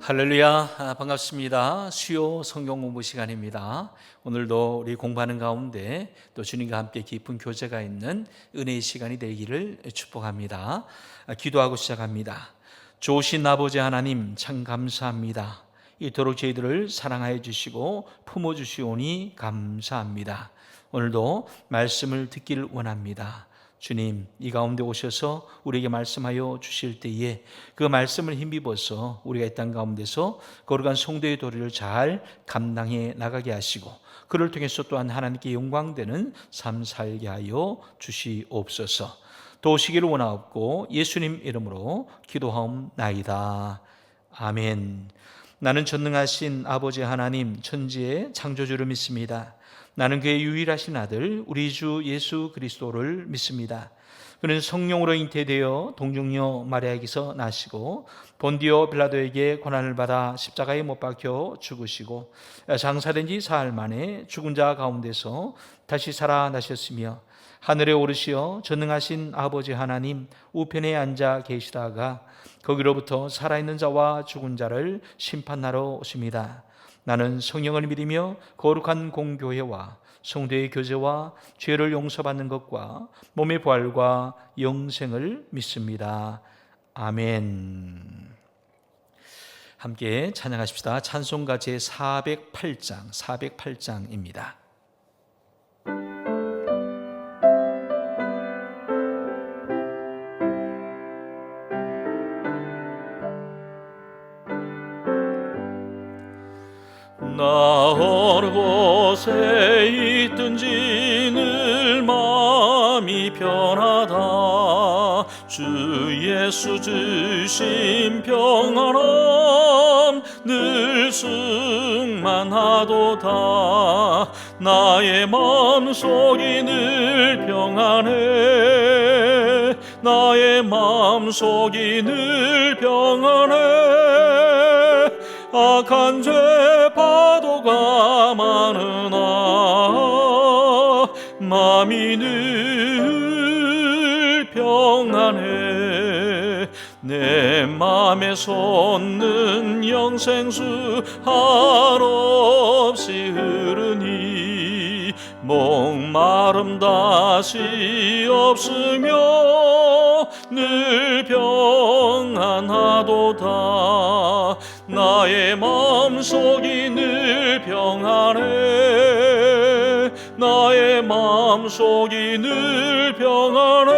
할렐루야, 반갑습니다. 수요 성경 공부 시간입니다. 오늘도 우리 공부하는 가운데 또 주님과 함께 깊은 교제가 있는 은혜의 시간이 되기를 축복합니다. 기도하고 시작합니다. 좋으신 아버지 하나님, 참 감사합니다. 이토록 저희들을 사랑하여 주시고 품어 주시오니 감사합니다. 오늘도 말씀을 듣기를 원합니다. 주님, 이 가운데 오셔서 우리에게 말씀하여 주실 때에 그 말씀을 힘입어서 우리가 이 땅 가운데서 거룩한 성도의 도리를 잘 감당해 나가게 하시고, 그를 통해서 또한 하나님께 영광되는 삶 살게 하여 주시옵소서. 도우시기를 원하옵고 예수님 이름으로 기도하옵나이다. 아멘. 나는 전능하신 아버지 하나님, 천지의 창조주를 믿습니다. 나는 그의 유일하신 아들 우리 주 예수 그리스도를 믿습니다. 그는 성령으로 잉태되어 동정녀 마리아에게서 나시고 본디오 빌라도에게 고난을 받아 십자가에 못 박혀 죽으시고 장사된 지 사흘 만에 죽은 자 가운데서 다시 살아나셨으며 하늘에 오르시어 전능하신 아버지 하나님 우편에 앉아 계시다가 거기로부터 살아있는 자와 죽은 자를 심판하러 오십니다. 나는 성령을 믿으며 거룩한 공교회와 성도의 교제와 죄를 용서받는 것과 몸의 부활과 영생을 믿습니다. 아멘. 함께 찬양하십시다. 찬송가 제 408장입니다. 나 어느 곳에 있든지 늘 마음이 편하다. 주 예수 주신 평안함 늘 충만하도다. 나의 마음속이 늘 평안해. 나의 마음속이 늘 평안해. 악한 죄 파도가 많으나 마음이 늘 평안해. 내 맘에 솟는 영생수 한없이 흐르니 목마름 다시 없으며 늘 평안하도다. 나의 마음속이 늘 평안해. 나의 마음속이 늘 평안해.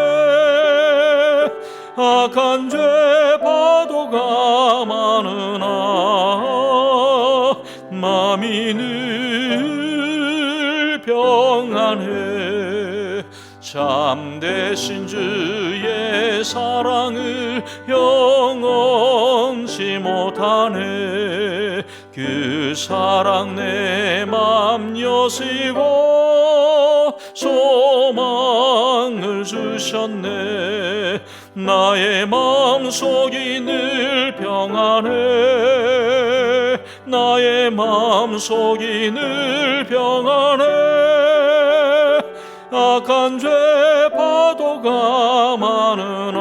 악한 죄 파도가 많으나 마음이 늘 평안해. 참되신 주의 사랑을 영원치 못하네. 그 사랑 내 맘 여시고 소망을 주셨네. 나의 마음속이 늘 평안해. 나의 마음속이 늘 평안해. 악한 죄 파도가 많으나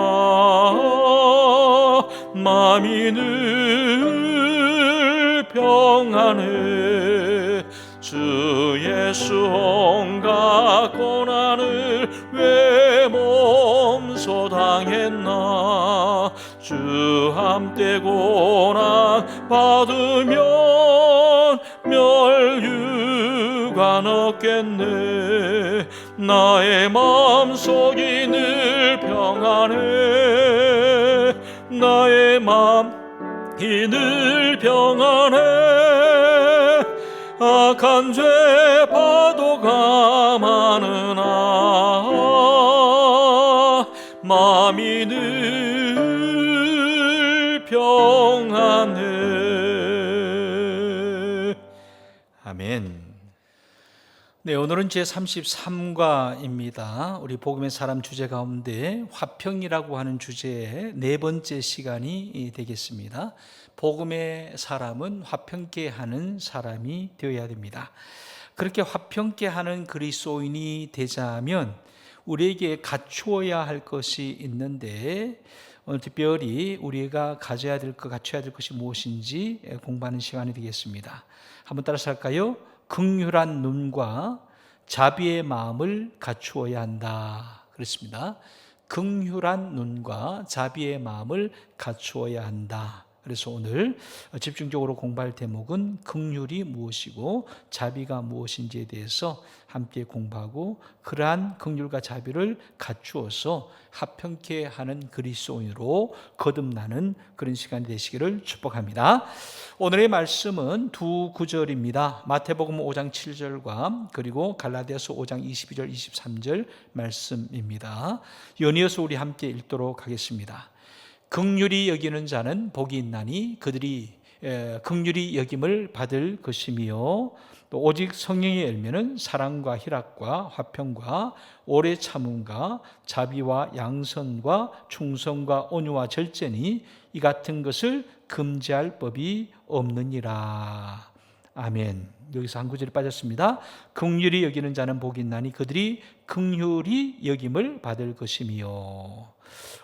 마음이 늘 평안해. 주 예수 온갖 고난을 왜 몸소 당했나. 주 함께 고난 받으면 멸류관 없겠네. 나의 마음속이 늘 평안해. 나의 마음이 늘 평안해. 악한 죄 파도가 많으나 마음이 늘 평안해. 아멘. 네, 오늘은 제33과입니다. 우리 복음의 사람 주제 가운데 화평이라고 하는 주제의 네 번째 시간이 되겠습니다. 복음의 사람은 화평케 하는 사람이 되어야 됩니다. 그렇게 화평케 하는 그리스도인이 되자면 우리에게 갖추어야 할 것이 있는데 오늘 특별히 우리가 가져야 될 것, 갖춰야 될 것이 무엇인지 공부하는 시간이 되겠습니다. 한번 따라서 할까요? 긍휼한 눈과 자비의 마음을 갖추어야 한다. 그렇습니다. 긍휼한 눈과 자비의 마음을 갖추어야 한다. 그래서 오늘 집중적으로 공부할 대목은 긍휼이 무엇이고 자비가 무엇인지에 대해서 함께 공부하고 그러한 긍휼과 자비를 갖추어서 합평케 하는 그리스도인으로 거듭나는 그런 시간이 되시기를 축복합니다. 오늘의 말씀은 두 구절입니다. 마태복음 5장 7절과 그리고 갈라디아서 5장 22절 23절 말씀입니다. 연이어서 우리 함께 읽도록 하겠습니다. 긍휼히 여기는 자는 복이 있나니 그들이 긍휼히 여김을 받을 것이며 또 오직 성령의 열매는 사랑과 희락과 화평과 오래 참음과 자비와 양선과 충성과 온유와 절제니 이 같은 것을 금지할 법이 없느니라. 아멘. 여기서 한 구절이 빠졌습니다. 긍휼히 여기는 자는 복이 있나니 그들이 긍휼히 여김을 받을 것이며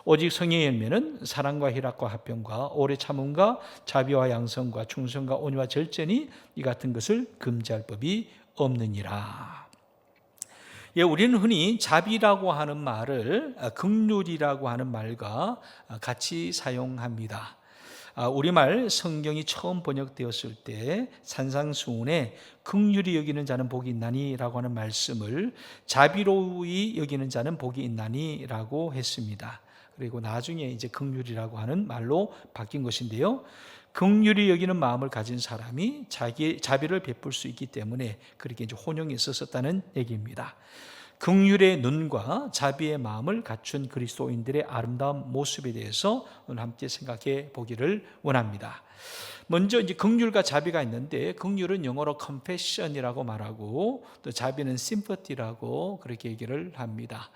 오직 성령의 열매는 사랑과 희락과 화평과 오래 참음과 자비와 양선과 충성과 온유와 절제니 이 같은 것을 금지할 법이 없느니라. 예, 우리는 흔히 자비라고 하는 말을 긍휼이라고 하는 말과 같이 사용합니다. 우리말 성경이 처음 번역되었을 때 산상수훈에 긍휼히 여기는 자는 복이 있나니 라고 하는 말씀을 자비로이 여기는 자는 복이 있나니 라고 했습니다. 그리고 나중에 이제 긍휼이라고 하는 말로 바뀐 것인데요. 긍휼히 여기는 마음을 가진 사람이 자기의 자비를 베풀 수 있기 때문에 그렇게 이제 혼용해서 썼다는 얘기입니다. 긍휼의 눈과 자비의 마음을 갖춘 그리스도인들의 아름다운 모습에 대해서 오늘 함께 생각해 보기를 원합니다. 먼저 이제 긍휼과 자비가 있는데 긍휼은 영어로 compassion이라고 말하고 또 자비는 sympathy라고 그렇게 얘기를 합니다.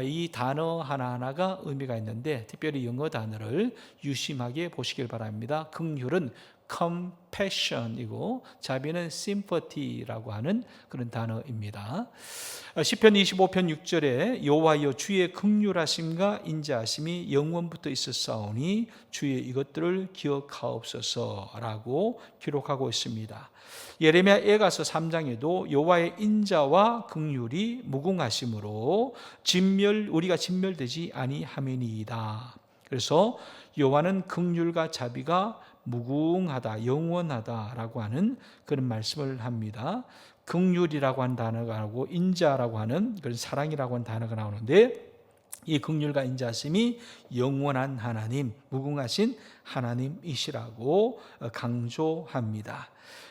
이 단어 하나하나가 의미가 있는데 특별히 영어 단어를 유심하게 보시길 바랍니다. 긍휼은 compassion이고 자비는 sympathy라고 하는 그런 단어입니다. 시편 25편 6절에 여호와여 주의 긍휼하심과 인자하심이 영원부터 있었사오니 주의 이것들을 기억하옵소서라고 기록하고 있습니다. 예레미야 에가서 3장에도 여호와의 인자와 긍휼이 무궁하심으로 우리가 진멸되지 아니함이니이다. 그래서 여호와는 긍휼과 자비가 무궁하다, 영원하다라고 하는 그런 말씀을 합니다. 긍휼이라고 하는 단어가 나오고 인자라고 하는 그런 사랑이라고 하는 단어가 나오는데 이 긍휼과 인자심이 영원한 하나님, 무궁하신 하나님이시라고 강조합니다.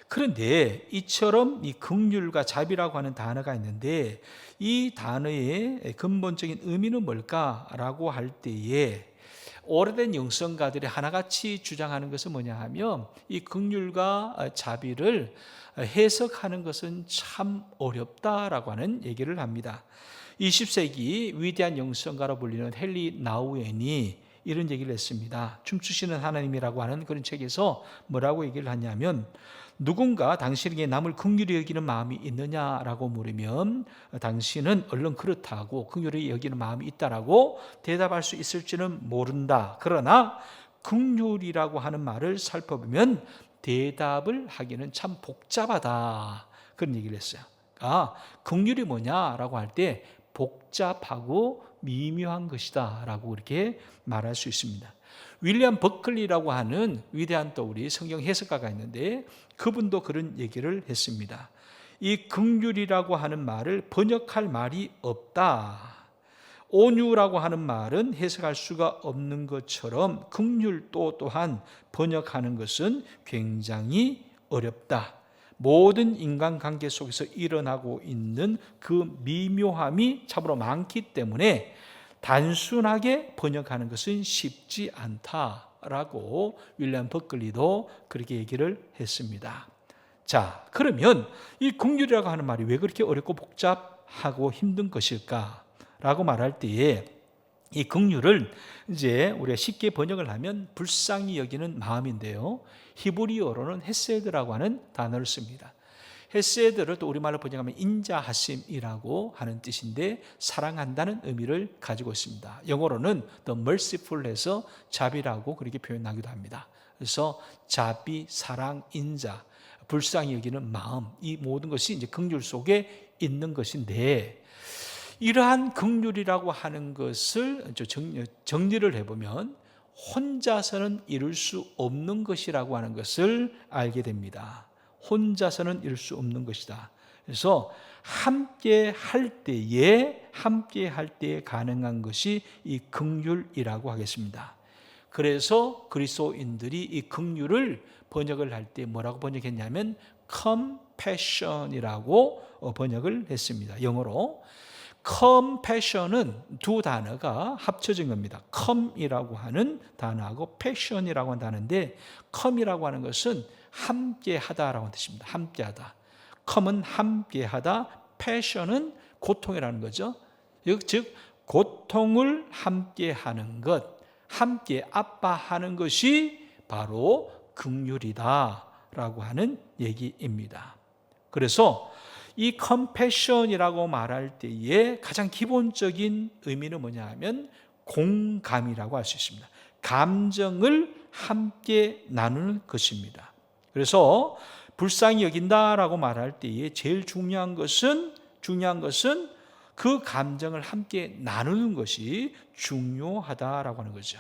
그런데 이처럼 이 긍휼과 자비라고 하는 단어가 있는데 이 단어의 근본적인 의미는 뭘까라고 할 때에 오래된 영성가들이 하나같이 주장하는 것은 뭐냐 하면 이 긍휼과 자비를 해석하는 것은 참 어렵다라고 하는 얘기를 합니다. 20세기 위대한 영성가로 불리는 헨리 나우엔이 이런 얘기를 했습니다. 춤추시는 하나님이라고 하는 그런 책에서 뭐라고 얘기를 하냐면 누군가 당신에게 남을 긍휼히 여기는 마음이 있느냐라고 물으면 당신은 얼른 그렇다고 긍휼히 여기는 마음이 있다라고 대답할 수 있을지는 모른다. 그러나 긍휼이라고 하는 말을 살펴보면 대답을 하기는 참 복잡하다. 그런 얘기를 했어요. 긍휼이 뭐냐라고 할 때 복잡하고 미묘한 것이다 라고 이렇게 말할 수 있습니다. 윌리엄 버클리라고 하는 위대한 또 우리 성경 해석가가 있는데 그분도 그런 얘기를 했습니다. 이 긍휼이라고 하는 말을 번역할 말이 없다. 온유라고 하는 말은 해석할 수가 없는 것처럼 긍휼도 또한 번역하는 것은 굉장히 어렵다. 모든 인간관계 속에서 일어나고 있는 그 미묘함이 참으로 많기 때문에 단순하게 번역하는 것은 쉽지 않다라고 윌리엄 버클리도 그렇게 얘기를 했습니다. 자, 그러면 이 긍휼이라고 하는 말이 왜 그렇게 어렵고 복잡하고 힘든 것일까라고 말할 때에 이 긍휼을 이제 우리가 쉽게 번역을 하면 불쌍히 여기는 마음인데요. 히브리어로는 헤세드라고 하는 단어를 씁니다. 헤세드를 또 우리말로 번역하면 인자하심이라고 하는 뜻인데 사랑한다는 의미를 가지고 있습니다. 영어로는 the merciful해서 자비라고 그렇게 표현하기도 합니다. 그래서 자비, 사랑, 인자, 불쌍히 여기는 마음, 이 모든 것이 이제 긍휼 속에 있는 것인데, 이러한 긍휼이라고 하는 것을 정리를 해보면 혼자서는 이룰 수 없는 것이라고 하는 것을 알게 됩니다. 혼자서는 이룰 수 없는 것이다. 그래서 함께 할 때에 가능한 것이 이 긍휼이라고 하겠습니다. 그래서 그리스도인들이 이 긍휼을 번역을 할 때 뭐라고 번역했냐면 compassion이라고 번역을 했습니다. 영어로 compassion은 두 단어가 합쳐진 겁니다. come이라고 하는 단어하고 passion이라고 하는 단어인데, come이라고 하는 것은 함께하다라고 하는 뜻입니다. 함께하다. come은 함께하다, passion은 고통이라는 거죠. 즉 고통을 함께하는 것, 함께 아파하는 것이 바로 긍휼이다라고 하는 얘기입니다. 그래서 이 컴패션이라고 말할 때에 가장 기본적인 의미는 뭐냐 하면 공감이라고 할 수 있습니다. 감정을 함께 나누는 것입니다. 그래서 불쌍히 여긴다라고 말할 때에 제일 중요한 것은 그 감정을 함께 나누는 것이 중요하다라고 하는 거죠.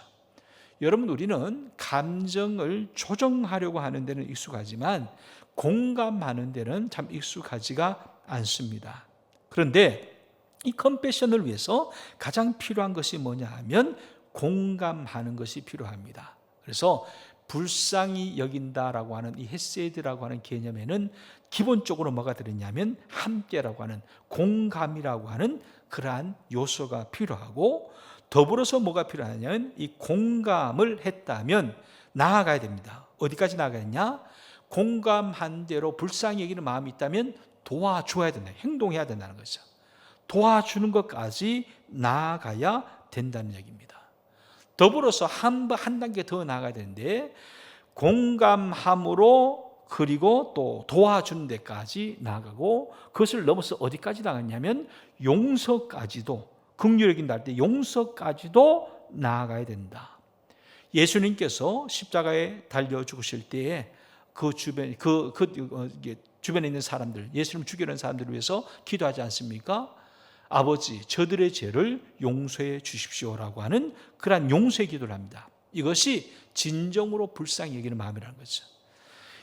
여러분, 우리는 감정을 조정하려고 하는 데는 익숙하지만 공감하는 데는 참 익숙하지가 않습니다. 그런데 이 컴패션을 위해서 가장 필요한 것이 뭐냐 하면 공감하는 것이 필요합니다. 그래서 불쌍히 여긴다라고 하는 이 헤세드라고 하는 개념에는 기본적으로 뭐가 들었냐면 함께라고 하는 공감이라고 하는 그러한 요소가 필요하고, 더불어서 뭐가 필요하냐면 이 공감을 했다면 나아가야 됩니다. 어디까지 나아가냐? 공감한 대로 불쌍히 여기는 마음이 있다면 도와줘야 된다. 행동해야 된다는 거죠. 도와주는 것까지 나아가야 된다는 얘기입니다. 더불어서 한 단계 더 나아가야 되는데, 공감함으로 그리고 또 도와주는 데까지 나아가고, 그것을 넘어서 어디까지 나갔냐면 용서까지도, 긍휼히 여긴다 할 때 용서까지도 나아가야 된다. 예수님께서 십자가에 달려 죽으실 때에 주변에 있는 사람들, 예수님 죽이려는 사람들을 위해서 기도하지 않습니까? 아버지, 저들의 죄를 용서해 주십시오라고 하는 그러한 용서의 기도를 합니다. 이것이 진정으로 불쌍히 여기는 마음이라는 거죠.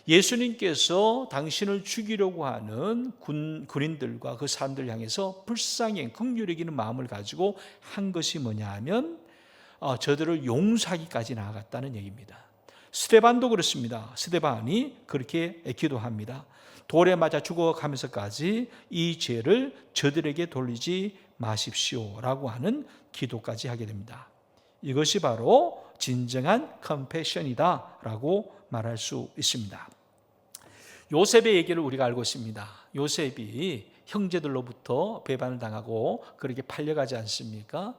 예수님께서 당신을 죽이려고 하는 군인들과 그 사람들 향해서 불쌍히 긍휼히 여기는 마음을 가지고 한 것이 뭐냐 하면 저들을 용서하기까지 나아갔다는 얘기입니다. 스데반도 그렇습니다. 스데반이 그렇게 기도합니다. 돌에 맞아 죽어가면서까지 이 죄를 저들에게 돌리지 마십시오라고 하는 기도까지 하게 됩니다. 이것이 바로 진정한 컴패션이다라고 말할 수 있습니다. 요셉의 얘기를 우리가 알고 있습니다. 요셉이 형제들로부터 배반을 당하고 그렇게 팔려가지 않습니까?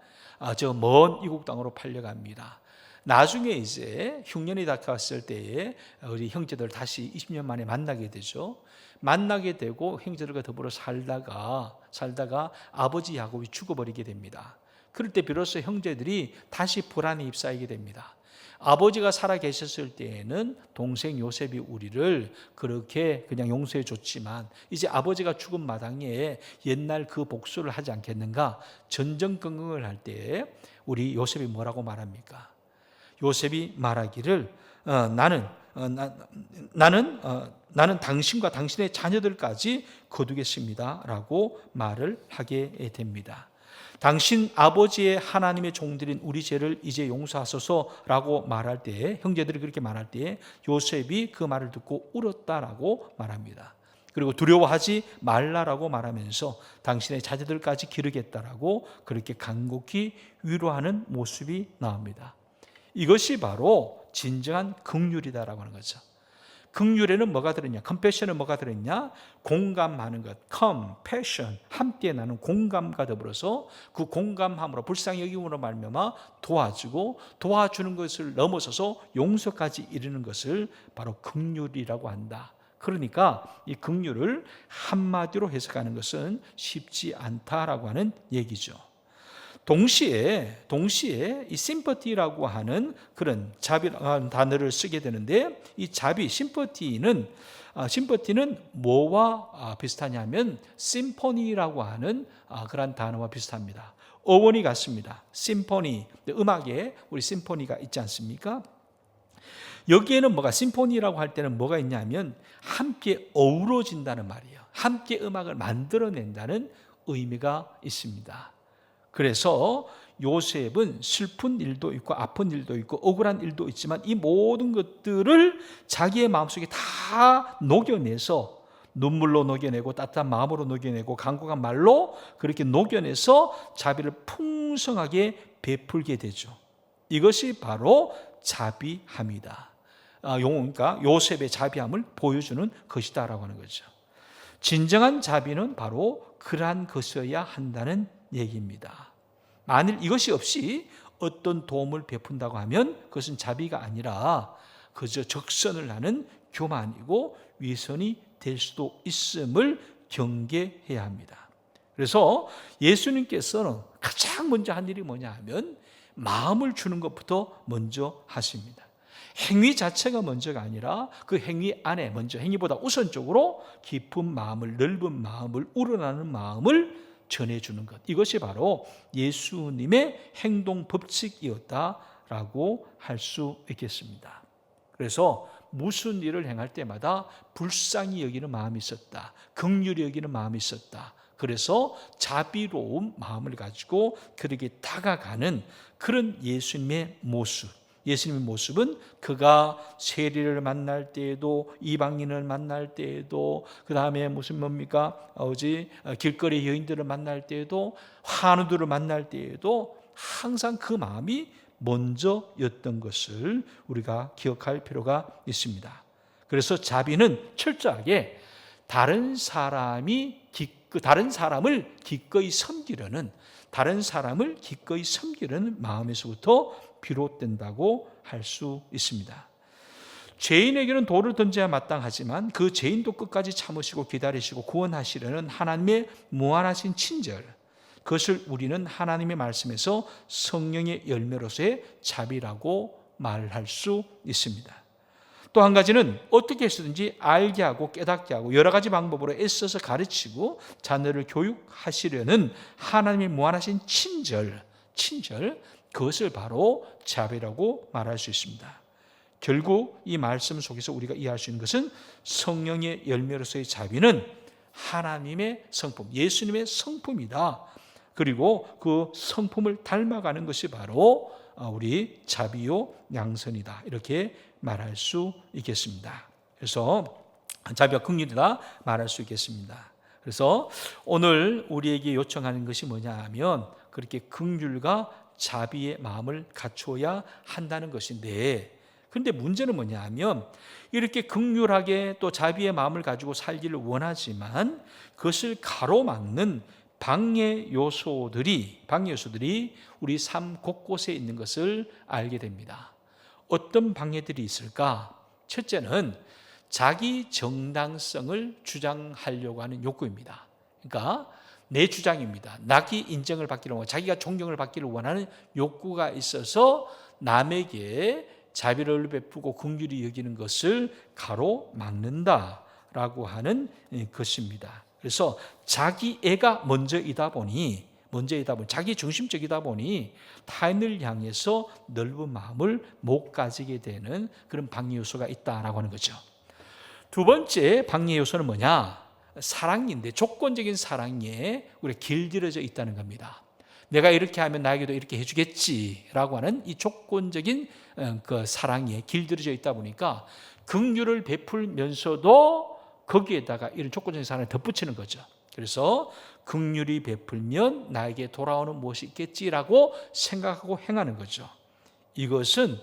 저 먼 이국 땅으로 팔려갑니다. 나중에 이제 흉년이 다가왔을 때에 우리 형제들 다시 20년 만에 만나게 되죠. 만나게 되고 형제들과 더불어 살다가 아버지 야곱이 죽어버리게 됩니다. 그럴 때 비로소 형제들이 다시 불안에 휩싸이게 됩니다. 아버지가 살아 계셨을 때에는 동생 요셉이 우리를 그렇게 그냥 용서해 줬지만 이제 아버지가 죽은 마당에 옛날 그 복수를 하지 않겠는가, 전전긍긍을 할 때 우리 요셉이 뭐라고 말합니까? 요셉이 말하기를 나는 당신과 당신의 자녀들까지 거두겠습니다 라고 말을 하게 됩니다. 당신 아버지의 하나님의 종들인 우리 죄를 이제 용서하소서라고 말할 때, 형제들이 그렇게 말할 때 요셉이 그 말을 듣고 울었다라고 말합니다. 그리고 두려워하지 말라라고 말하면서 당신의 자녀들까지 기르겠다라고 그렇게 간곡히 위로하는 모습이 나옵니다. 이것이 바로 진정한 긍휼이다라고 하는 거죠. 긍휼에는 뭐가 들었냐? 컴패션은 뭐가 들었냐? 공감하는 것, 컴패션, 함께 나눈 공감과 더불어서 그 공감함으로 불쌍히 여김으로 말미암아 도와주고, 도와주는 것을 넘어서서 용서까지 이르는 것을 바로 긍휼이라고 한다. 그러니까 이 긍휼을 한마디로 해석하는 것은 쉽지 않다라고 하는 얘기죠. 동시에 이 심퍼티라고 하는 그런 자비라는 단어를 쓰게 되는데, 이 자비, 심퍼티는 뭐와 비슷하냐면 심포니라고 하는 그런 단어와 비슷합니다. 어원이 같습니다. 심포니, 음악에 우리 심포니가 있지 않습니까? 여기에는 심포니라고 할 때는 뭐가 있냐면 함께 어우러진다는 말이에요. 함께 음악을 만들어낸다는 의미가 있습니다. 그래서 요셉은 슬픈 일도 있고 아픈 일도 있고 억울한 일도 있지만 이 모든 것들을 자기의 마음속에 다 녹여내서, 눈물로 녹여내고 따뜻한 마음으로 녹여내고 강곡한 말로 그렇게 녹여내서 자비를 풍성하게 베풀게 되죠. 이것이 바로 자비함이다. 그러니까 요셉의 자비함을 보여주는 것이다라고 하는 거죠. 진정한 자비는 바로 그러한 것이어야 한다는 얘기입니다. 만일 이것이 없이 어떤 도움을 베푼다고 하면 그것은 자비가 아니라 그저 적선을 하는 교만이고 위선이 될 수도 있음을 경계해야 합니다. 그래서 예수님께서는 가장 먼저 한 일이 뭐냐 하면 마음을 주는 것부터 먼저 하십니다. 행위 자체가 먼저가 아니라 그 행위 안에 먼저, 행위보다 우선적으로 깊은 마음을, 넓은 마음을, 우러나는 마음을 전해주는 것, 이것이 바로 예수님의 행동 법칙이었다라고 할 수 있겠습니다. 그래서 무슨 일을 행할 때마다 불쌍히 여기는 마음이 있었다, 긍휼히 여기는 마음이 있었다. 그래서 자비로운 마음을 가지고 그에게 다가가는 그런 예수님의 모습은 그가 세리를 만날 때에도, 이방인을 만날 때에도, 그 다음에 길거리 여인들을 만날 때에도, 환우들을 만날 때에도 항상 그 마음이 먼저였던 것을 우리가 기억할 필요가 있습니다. 그래서 자비는 철저하게 다른 사람을 기꺼이 섬기려는 마음에서부터 비롯된다고 할 수 있습니다. 죄인에게는 돌을 던져야 마땅하지만 그 죄인도 끝까지 참으시고 기다리시고 구원하시려는 하나님의 무한하신 친절, 그것을 우리는 하나님의 말씀에서 성령의 열매로서의 자비라고 말할 수 있습니다. 또 한 가지는 어떻게 해서든지 알게 하고 깨닫게 하고 여러 가지 방법으로 애써서 가르치고 자녀를 교육하시려는 하나님의 무한하신 친절, 그것을 바로 자비라고 말할 수 있습니다. 결국 이 말씀 속에서 우리가 이해할 수 있는 것은 성령의 열매로서의 자비는 하나님의 성품, 예수님의 성품이다. 그리고 그 성품을 닮아가는 것이 바로 우리 자비요 양선이다, 이렇게 말할 수 있겠습니다. 그래서 자비와 긍휼이다 말할 수 있겠습니다. 그래서 오늘 우리에게 요청하는 것이 뭐냐 하면 그렇게 긍휼과 자비의 마음을 갖추어야 한다는 것인데, 그런데 문제는 뭐냐 하면 이렇게 긍휼하게 또 자비의 마음을 가지고 살기를 원하지만 그것을 가로막는 방해 요소들이 우리 삶 곳곳에 있는 것을 알게 됩니다. 어떤 방해들이 있을까? 첫째는 자기 정당성을 주장하려고 하는 욕구입니다. 그러니까 내 주장입니다. 자기 인정을 받기를 원하고 자기가 존경을 받기를 원하는 욕구가 있어서 남에게 자비를 베푸고 긍휼히 여기는 것을 가로막는다라고 하는 것입니다. 그래서 자기애가 먼저이다 보니 자기 중심적이다 보니 타인을 향해서 넓은 마음을 못 가지게 되는 그런 방해 요소가 있다라고 하는 거죠. 두 번째 방해 요소는 뭐냐? 사랑인데, 조건적인 사랑에 우리가 길들여져 있다는 겁니다. 내가 이렇게 하면 나에게도 이렇게 해주겠지라고 하는 이 조건적인 그 사랑에 길들여져 있다 보니까 긍휼을 베풀면서도 거기에다가 이런 조건적인 사랑을 덧붙이는 거죠. 그래서 긍휼히 베풀면 나에게 돌아오는 무엇이 있겠지라고 생각하고 행하는 거죠. 이것은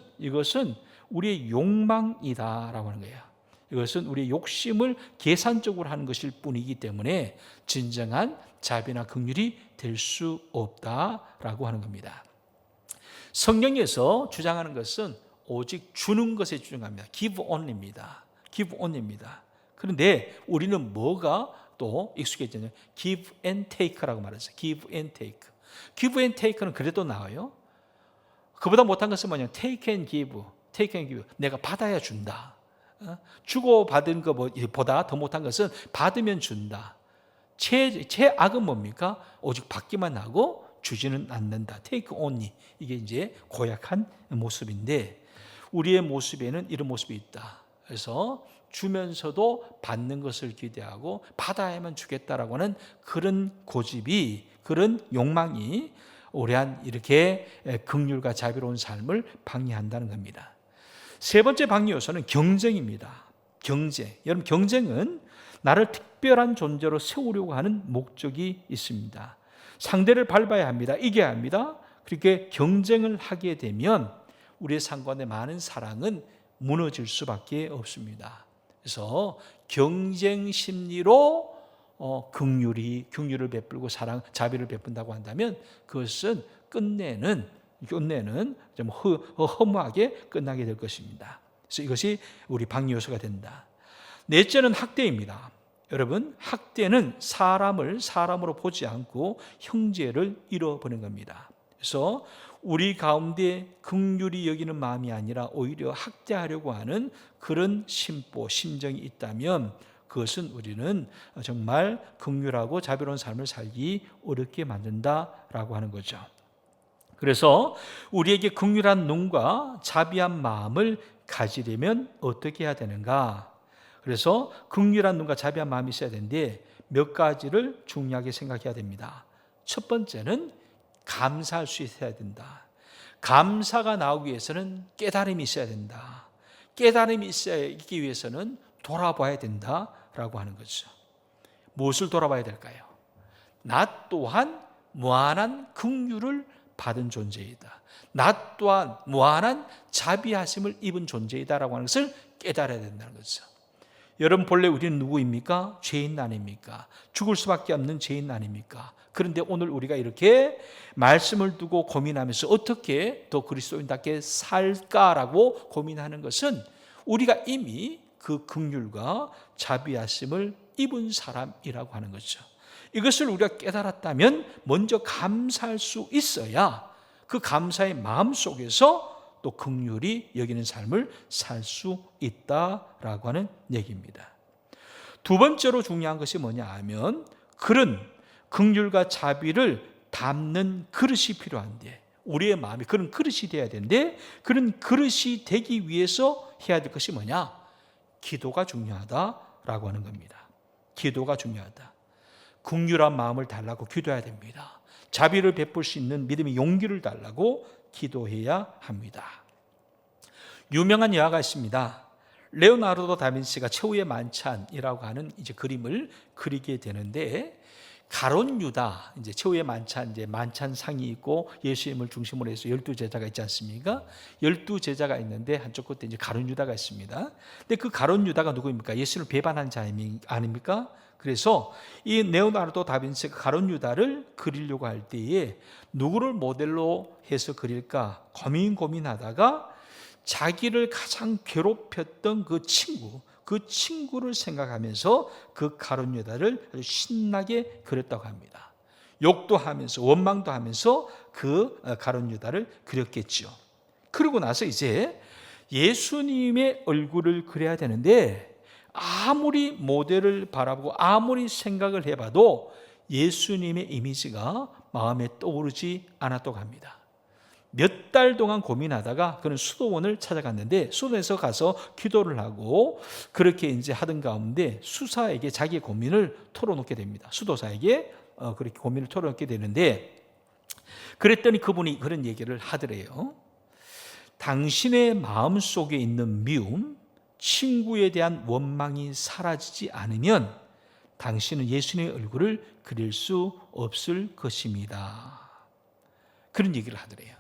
우리의 욕망이다라고 하는 거예요. 이것은 우리의 욕심을 계산적으로 하는 것일 뿐이기 때문에 진정한 자비나 긍휼이 될 수 없다라고 하는 겁니다. 성경에서 주장하는 것은 오직 주는 것에 주장합니다. give only입니다. 그런데 우리는 뭐가 또 익숙해졌냐면 give and take라고 말했어요. give and take. give and take는 그래도 나아요. 그보다 못한 것은 뭐냐? take and give. take and give. 내가 받아야 준다. 주고 받은 것보다 더 못한 것은 받으면 준다. 최악은 뭡니까? 오직 받기만 하고 주지는 않는다. take only. 이게 이제 고약한 모습인데 우리의 모습에는 이런 모습이 있다. 그래서 주면서도 받는 것을 기대하고 받아야만 주겠다라고 하는 그런 고집이, 그런 욕망이 오래한 이렇게 긍휼과 자비로운 삶을 방해한다는 겁니다. 세 번째 방해 요소는 경쟁입니다. 경쟁. 여러분, 경쟁은 나를 특별한 존재로 세우려고 하는 목적이 있습니다. 상대를 밟아야 합니다. 이겨야 합니다. 그렇게 경쟁을 하게 되면 우리의 상관의 많은 사랑은 무너질 수밖에 없습니다. 그래서 경쟁 심리로 긍휼을 베풀고 사랑, 자비를 베푼다고 한다면 그것은 끝내는 좀 허무하게 끝나게 될 것입니다. 그래서 이것이 우리 방해 요소가 된다. 넷째는 학대입니다. 여러분, 학대는 사람을 사람으로 보지 않고 형제를 잃어버리는 겁니다. 그래서 우리 가운데 긍휼히 여기는 마음이 아니라 오히려 학대하려고 하는 그런 심정이 있다면 그것은 우리는 정말 긍휼하고 자비로운 삶을 살기 어렵게 만든다라고 하는 거죠. 그래서 우리에게 긍휼한 눈과 자비한 마음을 가지려면 어떻게 해야 되는가? 그래서 긍휼한 눈과 자비한 마음이 있어야 되는데 몇 가지를 중요하게 생각해야 됩니다. 첫 번째는 감사할 수 있어야 된다. 감사가 나오기 위해서는 깨달음이 있어야 된다. 깨달음이 있기 위해서는 돌아봐야 된다라고 하는 거죠. 무엇을 돌아봐야 될까요? 나 또한 무한한 긍휼을 받은 존재이다. 나 또한 무한한 자비하심을 입은 존재이다라고 하는 것을 깨달아야 된다는 거죠. 여러분, 본래 우리는 누구입니까? 죄인 아닙니까? 죽을 수밖에 없는 죄인 아닙니까? 그런데 오늘 우리가 이렇게 말씀을 두고 고민하면서 어떻게 더 그리스도인답게 살까라고 고민하는 것은 우리가 이미 그 긍휼과 자비하심을 입은 사람이라고 하는 거죠. 이것을 우리가 깨달았다면 먼저 감사할 수 있어야 그 감사의 마음 속에서 또 긍휼히 여기는 삶을 살 수 있다라고 하는 얘기입니다. 두 번째로 중요한 것이 뭐냐 하면 그런 긍휼과 자비를 담는 그릇이 필요한데 우리의 마음이 그런 그릇이 되어야 되는데 그런 그릇이 되기 위해서 해야 될 것이 뭐냐? 기도가 중요하다라고 하는 겁니다. 기도가 중요하다. 긍휼한 마음을 달라고 기도해야 됩니다. 자비를 베풀 수 있는 믿음의 용기를 달라고 기도해야 합니다. 유명한 여화가 있습니다. 레오나르도 다빈치가 최후의 만찬이라고 하는 이제 그림을 그리게 되는데 가룟 유다, 이제 최후의 만찬, 이제 만찬상이 있고 예수님을 중심으로 해서 12제자가 있지 않습니까? 12제자가 있는데 한쪽 끝에 이제 가룟 유다가 있습니다. 근데 그 가룟 유다가 누구입니까? 예수를 배반한 자 아닙니까? 그래서 이 레오나르도 다빈치가 가룟 유다를 그리려고 할 때에 누구를 모델로 해서 그릴까 고민하다가 자기를 가장 괴롭혔던 그 친구를 생각하면서 그 가룟 유다를 아주 신나게 그렸다고 합니다. 욕도 하면서 원망도 하면서 그 가룟 유다를 그렸겠죠. 그러고 나서 이제 예수님의 얼굴을 그려야 되는데 아무리 모델을 바라보고 아무리 생각을 해봐도 예수님의 이미지가 마음에 떠오르지 않았다고 합니다. 몇 달 동안 고민하다가 그는 수도원을 찾아갔는데 수도원에서 가서 기도를 하고 그렇게 이제 하던 가운데 수사에게 자기의 고민을 털어놓게 됩니다. 수도사에게 그렇게 고민을 털어놓게 되는데 그랬더니 그분이 그런 얘기를 하더래요. 당신의 마음속에 있는 미움, 친구에 대한 원망이 사라지지 않으면 당신은 예수님의 얼굴을 그릴 수 없을 것입니다. 그런 얘기를 하더래요.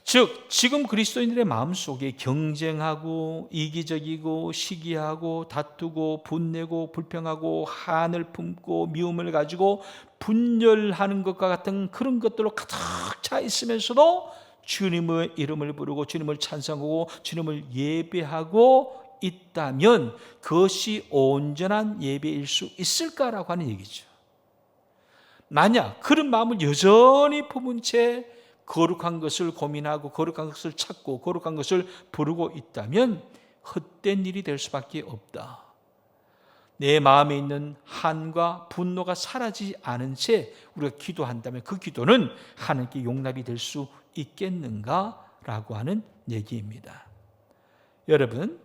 즉 지금 그리스도인들의 마음속에 경쟁하고 이기적이고 시기하고 다투고 분내고 불평하고 한을 품고 미움을 가지고 분열하는 것과 같은 그런 것들로 가득 차 있으면서도 주님의 이름을 부르고 주님을 찬송하고 주님을 예배하고 있다면 그것이 온전한 예배일 수 있을까라고 하는 얘기죠. 만약 그런 마음을 여전히 품은 채 거룩한 것을 고민하고 거룩한 것을 찾고 거룩한 것을 부르고 있다면 헛된 일이 될 수밖에 없다. 내 마음에 있는 한과 분노가 사라지지 않은 채 우리가 기도한다면 그 기도는 하나님께 용납이 될 수 있겠는가라고 하는 얘기입니다. 여러분,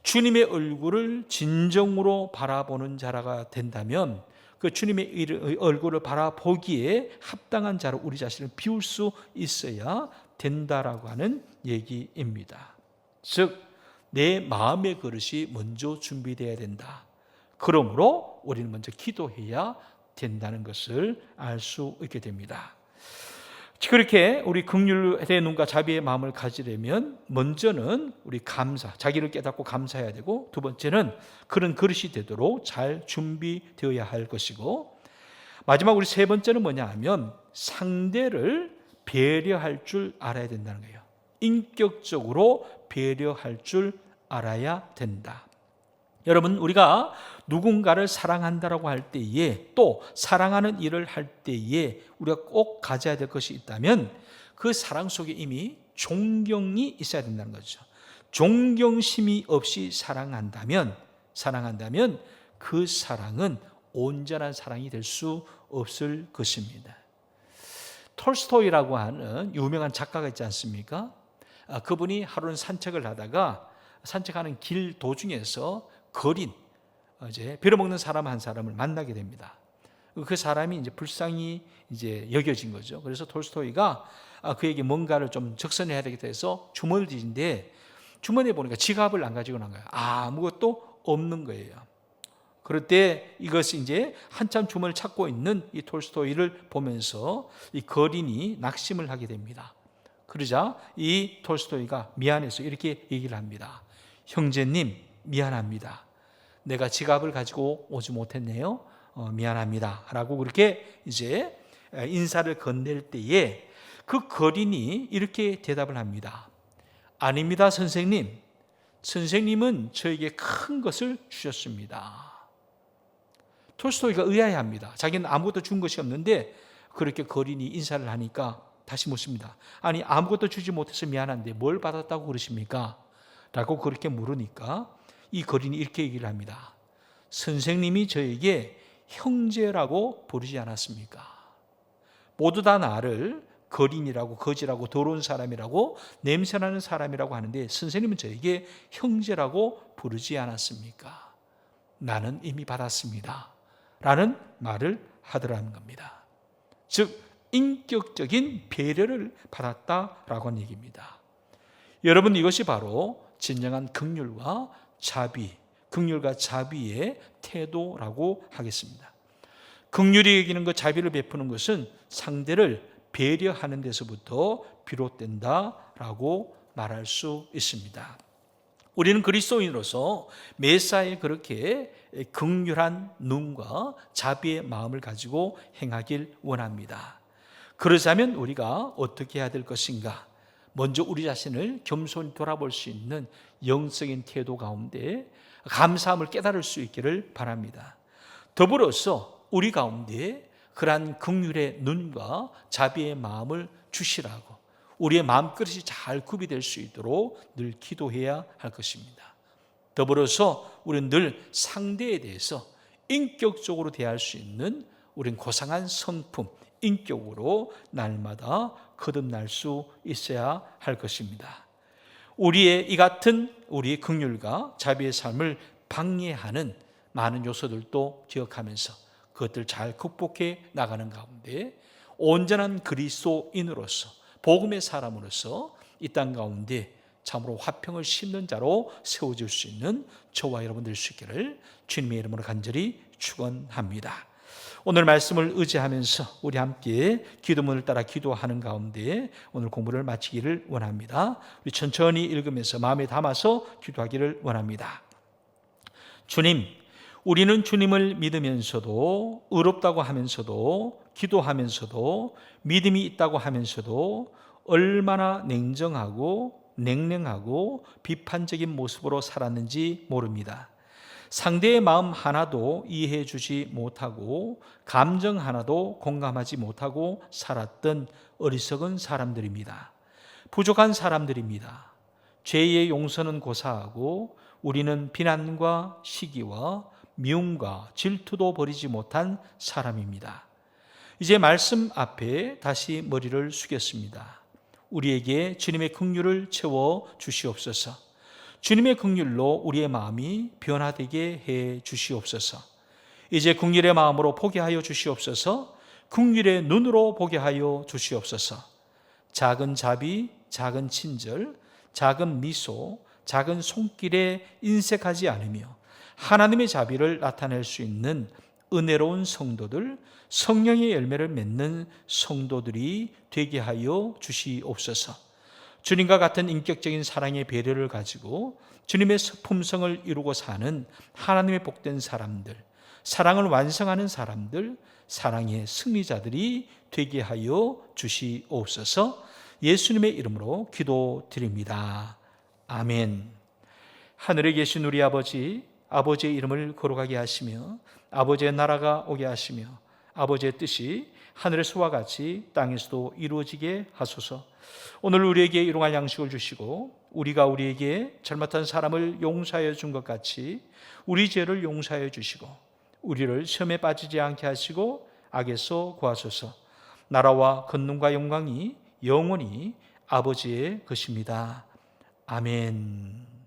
주님의 얼굴을 진정으로 바라보는 자가 된다면 그 주님의 얼굴을 바라보기에 합당한 자로 우리 자신을 비울 수 있어야 된다라고 하는 얘기입니다. 즉, 내 마음의 그릇이 먼저 준비되어야 된다. 그러므로 우리는 먼저 기도해야 된다는 것을 알 수 있게 됩니다. 그렇게 우리 긍휼의 눈과 자비의 마음을 가지려면 먼저는 우리 감사, 자기를 깨닫고 감사해야 되고, 두 번째는 그런 그릇이 되도록 잘 준비되어야 할 것이고, 마지막 우리 세 번째는 뭐냐 하면 상대를 배려할 줄 알아야 된다는 거예요. 인격적으로 배려할 줄 알아야 된다. 여러분, 우리가 누군가를 사랑한다라고 할 때에, 또 사랑하는 일을 할 때에 우리가 꼭 가져야 될 것이 있다면 그 사랑 속에 이미 존경이 있어야 된다는 거죠. 존경심이 없이 사랑한다면 그 사랑은 온전한 사랑이 될 수 없을 것입니다. 톨스토이라고 하는 유명한 작가가 있지 않습니까? 그분이 하루는 산책을 하다가 산책하는 길 도중에서 거린 빌어먹는 사람 한 사람을 만나게 됩니다. 그 사람이 이제 불쌍히 여겨진 거죠. 그래서 톨스토이가 그에게 뭔가를 좀 적선해야 되겠다 해서 주머니를 뒤진데 주머니에 보니까 지갑을 안 가지고 난 거예요. 아무것도 없는 거예요. 그럴 때 이것이 이제 한참 주머니를 찾고 있는 이 톨스토이를 보면서 이 거린이 낙심을 하게 됩니다. 그러자 이 톨스토이가 미안해서 이렇게 얘기를 합니다. 형제님, 미안합니다. 내가 지갑을 가지고 오지 못했네요. 미안합니다. 라고 그렇게 이제 인사를 건넬 때에 그 거린이 이렇게 대답을 합니다. 아닙니다, 선생님. 선생님은 저에게 큰 것을 주셨습니다. 톨스토이가 의아해합니다. 자기는 아무것도 준 것이 없는데 그렇게 거린이 인사를 하니까 다시 묻습니다. 아니, 아무것도 주지 못해서 미안한데 뭘 받았다고 그러십니까? 라고 그렇게 물으니까 이 거린이 이렇게 얘기를 합니다. 선생님이 저에게 형제라고 부르지 않았습니까? 모두 다 나를 거린이라고, 거지라고, 더러운 사람이라고, 냄새나는 사람이라고 하는데 선생님은 저에게 형제라고 부르지 않았습니까? 나는 이미 받았습니다. 라는 말을 하더라는 겁니다. 즉, 인격적인 배려를 받았다라고 하는 얘기입니다. 여러분, 이것이 바로 진정한 긍휼과 자비, 긍휼과 자비의 태도라고 하겠습니다. 긍휼이 여기는 것, 자비를 베푸는 것은 상대를 배려하는 데서부터 비롯된다라고 말할 수 있습니다. 우리는 그리스도인으로서 매사에 그렇게 긍휼한 눈과 자비의 마음을 가지고 행하길 원합니다. 그러자면 우리가 어떻게 해야 될 것인가? 먼저 우리 자신을 겸손히 돌아볼 수 있는 영적인 태도 가운데 감사함을 깨달을 수 있기를 바랍니다. 더불어서 우리 가운데 그러한 긍휼의 눈과 자비의 마음을 주시라고, 우리의 마음그릇이 잘 구비될 수 있도록 늘 기도해야 할 것입니다. 더불어서 우리는 늘 상대에 대해서 인격적으로 대할 수 있는 우린 고상한 성품, 인격으로 날마다 거듭날 수 있어야 할 것입니다. 우리의 이 같은 우리의 긍휼과 자비의 삶을 방해하는 많은 요소들도 기억하면서 그것들 잘 극복해 나가는 가운데 온전한 그리스도인으로서, 복음의 사람으로서 이 땅 가운데 참으로 화평을 심는 자로 세워질 수 있는 저와 여러분 될 수 있기를 주님의 이름으로 간절히 축원합니다. 오늘 말씀을 의지하면서 우리 함께 기도문을 따라 기도하는 가운데 오늘 공부를 마치기를 원합니다. 우리 천천히 읽으면서 마음에 담아서 기도하기를 원합니다. 주님, 우리는 주님을 믿으면서도, 의롭다고 하면서도, 기도하면서도, 믿음이 있다고 하면서도 얼마나 냉정하고 냉랭하고 비판적인 모습으로 살았는지 모릅니다. 상대의 마음 하나도 이해해 주지 못하고 감정 하나도 공감하지 못하고 살았던 어리석은 사람들입니다. 부족한 사람들입니다. 죄의 용서는 고사하고 우리는 비난과 시기와 미움과 질투도 버리지 못한 사람입니다. 이제 말씀 앞에 다시 머리를 숙였습니다. 우리에게 주님의 긍휼을 채워 주시옵소서. 주님의 긍휼로 우리의 마음이 변화되게 해 주시옵소서. 이제 긍휼의 마음으로 보게 하여 주시옵소서. 긍휼의 눈으로 보게 하여 주시옵소서. 작은 자비, 작은 친절, 작은 미소, 작은 손길에 인색하지 않으며 하나님의 자비를 나타낼 수 있는 은혜로운 성도들, 성령의 열매를 맺는 성도들이 되게 하여 주시옵소서. 주님과 같은 인격적인 사랑의 배려를 가지고 주님의 품성을 이루고 사는 하나님의 복된 사람들, 사랑을 완성하는 사람들, 사랑의 승리자들이 되게 하여 주시옵소서. 예수님의 이름으로 기도드립니다. 아멘. 하늘에 계신 우리 아버지, 아버지의 이름을 거룩하게 하시며 아버지의 나라가 오게 하시며 아버지의 뜻이 하늘에서와 같이 땅에서도 이루어지게 하소서. 오늘 우리에게 일용할 양식을 주시고 우리가 우리에게 잘못한 사람을 용서하여 준 것 같이 우리 죄를 용서하여 주시고 우리를 시험에 빠지지 않게 하시고 악에서 구하소서. 나라와 권능과 영광이 영원히 아버지의 것입니다. 아멘.